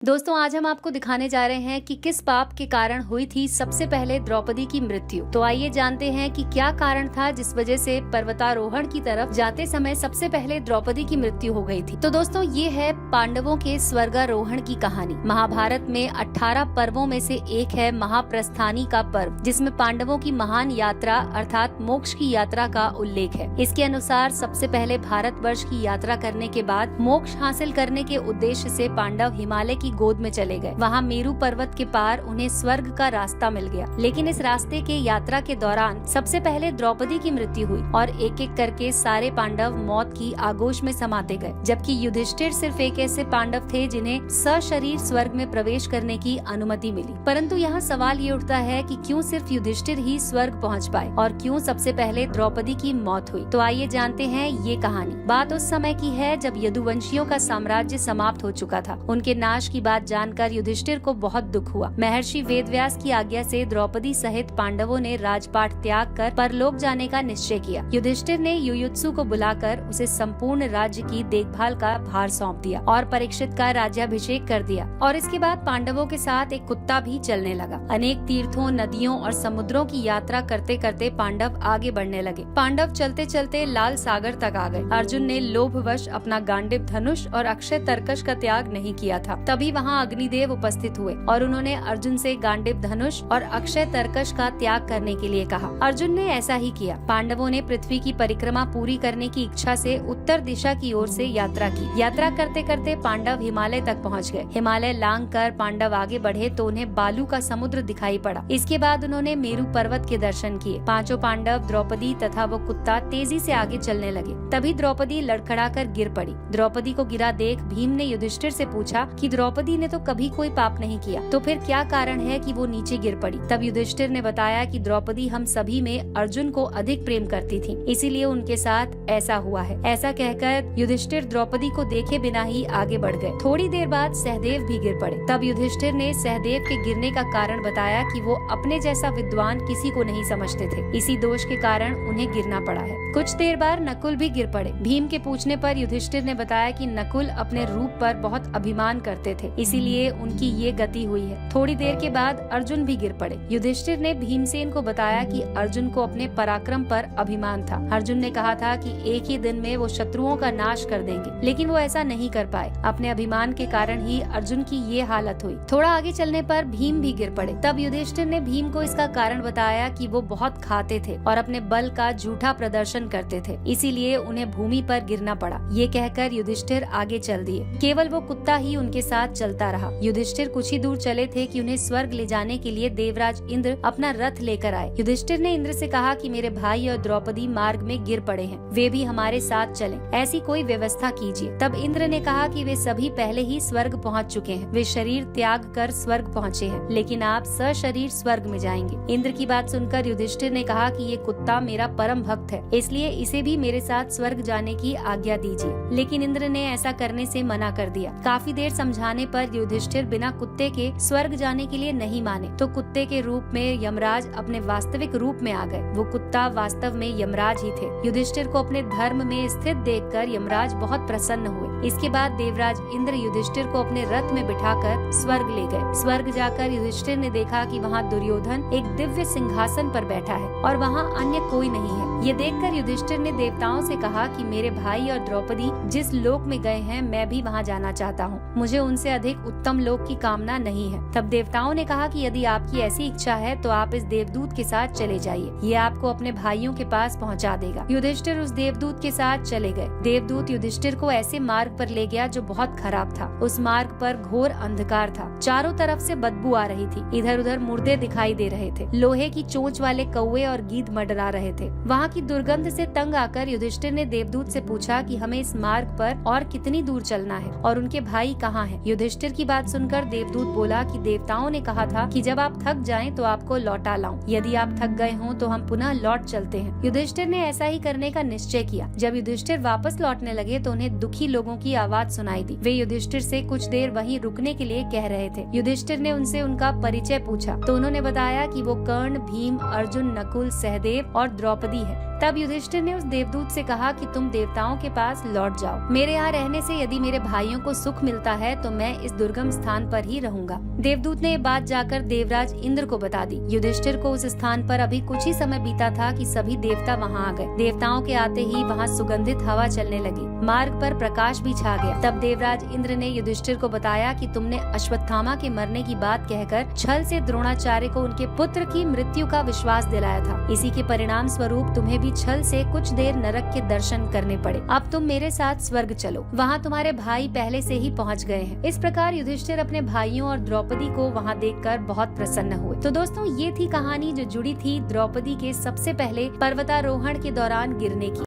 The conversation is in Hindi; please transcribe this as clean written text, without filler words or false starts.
दोस्तों आज हम आपको दिखाने जा रहे हैं कि किस पाप के कारण हुई थी सबसे पहले द्रौपदी की मृत्यु। तो आइए जानते हैं कि क्या कारण था जिस वजह से पर्वतारोहण की तरफ जाते समय सबसे पहले द्रौपदी की मृत्यु हो गई थी। तो दोस्तों ये है पांडवों के स्वर्गारोहण की कहानी। महाभारत में 18 पर्वों में से एक है महाप्रस्थानी का पर्व, जिसमें पांडवों की महान यात्रा अर्थात मोक्ष की यात्रा का उल्लेख है। इसके अनुसार सबसे पहले भारतवर्ष की यात्रा करने के बाद मोक्ष हासिल करने के उद्देश्य से पांडव हिमालय की गोद में चले गए। वहाँ मेरू पर्वत के पार उन्हें स्वर्ग का रास्ता मिल गया। लेकिन इस रास्ते के यात्रा के दौरान सबसे पहले द्रौपदी की मृत्यु हुई और एक एक करके सारे पांडव मौत की आगोश में समाते गए। जबकि युधिष्ठिर सिर्फ एक ऐसे पांडव थे जिन्हें सशरीर स्वर्ग में प्रवेश करने की अनुमति मिली। परंतु यहाँ सवाल ये उठता है कि क्यों सिर्फ युधिष्ठिर ही स्वर्ग पहुँच पाए और क्यों सबसे पहले द्रौपदी की मौत हुई। तो आइए जानते हैं ये कहानी। बात उस समय की है जब यदुवंशियों का साम्राज्य समाप्त हो चुका था। उनके नाश की बात जानकर युधिष्ठिर को बहुत दुख हुआ। महर्षि वेदव्यास की आज्ञा से द्रौपदी सहित पांडवों ने राजपाट त्याग कर परलोक जाने का निश्चय किया। युधिष्ठिर ने युयुत्सु को बुलाकर उसे संपूर्ण राज्य की देखभाल का भार सौंप दिया और परीक्षित का राज्याभिषेक कर दिया। और इसके बाद पांडवों के साथ एक कुत्ता भी चलने लगा। अनेक तीर्थों, नदियों और समुद्रों की यात्रा करते करते पांडव आगे बढ़ने लगे। पांडव चलते चलते लाल सागर तक आ गए। अर्जुन ने लोभवश अपना गांडीव धनुष और अक्षय तरकश का त्याग नहीं किया था। तभी वहाँ अग्निदेव उपस्थित हुए और उन्होंने अर्जुन से गांडीव धनुष और अक्षय तरकश का त्याग करने के लिए कहा। अर्जुन ने ऐसा ही किया। पांडवों ने पृथ्वी की परिक्रमा पूरी करने की इच्छा से उत्तर दिशा की ओर से यात्रा की। यात्रा करते करते पांडव हिमालय तक पहुँच गए। हिमालय लांग कर पांडव आगे बढ़े तो उन्हें बालू का समुद्र दिखाई पड़ा। इसके बाद उन्होंने मेरू पर्वत के दर्शन किए। पांचों पांडव, द्रौपदी तथा वो कुत्ता तेजी से आगे चलने लगे। तभी द्रौपदी लड़खड़ाकर गिर पड़ी। द्रौपदी को गिरा देख भीम ने युधिष्ठिर से पूछा कि द्रौपदी ने तो कभी कोई पाप नहीं किया, तो फिर क्या कारण है कि वो नीचे गिर पड़ी। तब युधिष्ठिर ने बताया कि द्रौपदी हम सभी में अर्जुन को अधिक प्रेम करती थी, इसीलिए उनके साथ ऐसा हुआ है। ऐसा कहकर युधिष्ठिर द्रौपदी को देखे बिना ही आगे बढ़ गए। थोड़ी देर बाद सहदेव भी गिर पड़े। तब युधिष्ठिर ने सहदेव के गिरने का कारण बताया कि वो अपने जैसा विद्वान किसी को नहीं समझते थे, इसी दोष के कारण उन्हें गिरना पड़ा है। कुछ देर बाद नकुल भी गिर पड़े। भीम के पूछने पर युधिष्ठिर ने बताया कि नकुल अपने रूप पर बहुत अभिमान करते थे, इसीलिए उनकी ये गति हुई है। थोड़ी देर के बाद अर्जुन भी गिर पड़े। युधिष्ठिर ने भीमसेन को बताया कि अर्जुन को अपने पराक्रम पर अभिमान था। अर्जुन ने कहा था कि एक ही दिन में वो शत्रुओं का नाश कर देंगे, लेकिन वो ऐसा नहीं कर पाए। अपने अभिमान के कारण ही अर्जुन की ये हालत हुई। थोड़ा आगे चलने पर भीम भी गिर पड़े। तब युधिष्ठिर ने भीम को इसका कारण बताया कि वो बहुत खाते थे और अपने बल का झूठा प्रदर्शन करते थे, इसीलिए उन्हें भूमि पर गिरना पड़ा। ये कहकर युधिष्ठिर आगे चल दिए। केवल वो कुत्ता ही उनके साथ चलता रहा। युधिष्ठिर कुछ ही दूर चले थे कि उन्हें स्वर्ग ले जाने के लिए देवराज इंद्र अपना रथ लेकर आए। युधिष्ठिर ने इंद्र से कहा कि मेरे भाई और द्रौपदी मार्ग में गिर पड़े हैं, वे भी हमारे साथ चलें, ऐसी कोई व्यवस्था कीजिए। तब इंद्र ने कहा कि वे सभी पहले ही स्वर्ग पहुंच चुके हैं, वे शरीर त्याग कर स्वर्ग पहुंचे हैं, लेकिन आप सशरीर स्वर्ग में जाएंगे। इंद्र की बात सुनकर युधिष्ठिर ने कहा कि ये कुत्ता मेरा परम भक्त है, इसलिए इसे भी मेरे साथ स्वर्ग जाने की आज्ञा दीजिए। लेकिन इंद्र ने ऐसा करने से मना कर दिया। काफी देर समझाने पर युधिष्ठिर बिना कुत्ते के स्वर्ग जाने के लिए नहीं माने, तो कुत्ते के रूप में यमराज अपने वास्तविक रूप में आ गए। वो कुत्ता वास्तव में यमराज ही थे। युधिष्ठिर को अपने धर्म में स्थित देखकर यमराज बहुत प्रसन्न हुए। इसके बाद देवराज इंद्र युधिष्ठिर को अपने रथ में बिठाकर स्वर्ग ले गए। स्वर्ग जाकर युधिष्ठिर ने देखा कि वहाँ दुर्योधन एक दिव्य सिंहासन पर बैठा है और वहाँ अन्य कोई नहीं है। ये देखकर युधिष्ठिर ने देवताओं से कहा कि मेरे भाई और द्रौपदी जिस लोक में गए हैं, मैं भी वहाँ जाना चाहता हूँ। मुझे उनसे अधिक उत्तम लोक की कामना नहीं है। तब देवताओं ने कहा कि यदि आपकी ऐसी इच्छा है तो आप इस देवदूत के साथ चले जाइए, ये आपको अपने भाइयों के पास पहुंचा देगा। युधिष्ठिर उस देवदूत के साथ चले गए। देवदूत युधिष्ठिर को ऐसे मार्ग पर ले गया जो बहुत खराब था। उस मार्ग पर घोर अंधकार था, चारों तरफ से बदबू आ रही थी, इधर उधर मुर्दे दिखाई दे रहे थे, लोहे की चोंच वाले कौवे और गीद मंडरा रहे थे। वहाँ की दुर्गंध से तंग आकर युधिष्ठिर ने देवदूत से पूछा कि हमें इस मार्ग पर और कितनी दूर चलना है और उनके भाई कहाँ हैं? युधिष्ठिर की बात सुनकर देवदूत बोला कि देवताओं ने कहा था कि जब आप थक जाएं तो आपको लौटा लाऊं। यदि आप थक गए हों तो हम पुनः लौट चलते हैं। युधिष्ठिर ने ऐसा ही करने का निश्चय किया। जब युधिष्ठिर वापस लौटने लगे तो उन्हें दुखी लोगों की आवाज सुनाई दी। वे युधिष्ठिर से कुछ देर वहीं रुकने के लिए कह रहे थे। युधिष्ठिर ने उनसे उनका परिचय पूछा तो उन्होंने बताया कि वो कर्ण, भीम, अर्जुन, नकुल, सहदेव और द्रौपदी है। तब युधिष्ठिर ने उस देवदूत से कहा कि तुम देवताओं के पास लौट जाओ। मेरे यहाँ रहने से यदि मेरे भाइयों को सुख मिलता है तो मैं इस दुर्गम स्थान पर ही रहूंगा। देवदूत ने ये बात जाकर देवराज इंद्र को बता दी। युधिष्ठिर को उस स्थान पर अभी कुछ ही समय बीता था कि सभी देवता वहाँ आ गए। देवताओं के आते ही वहाँ सुगंधित हवा चलने लगी, मार्ग पर प्रकाश भी छा गया। तब देवराज इंद्र ने युधिष्ठिर को बताया कि तुमने अश्वत्थामा के मरने की बात कहकर छल से द्रोणाचार्य को उनके पुत्र की मृत्यु का विश्वास दिलाया था। इसी के परिणाम स्वरूप तुम्हें भी छल से कुछ देर नरक के दर्शन करने पड़े। अब तुम मेरे साथ स्वर्ग चलो, वहाँ तुम्हारे भाई पहले से ही पहुँच गए हैं। इस प्रकार युधिष्ठिर अपने भाइयों और द्रौपदी को वहाँ देखकर बहुत प्रसन्न हुए। तो दोस्तों, ये थी कहानी जो जुड़ी थी द्रौपदी के सबसे पहले पर्वतारोहण के दौरान गिरने की।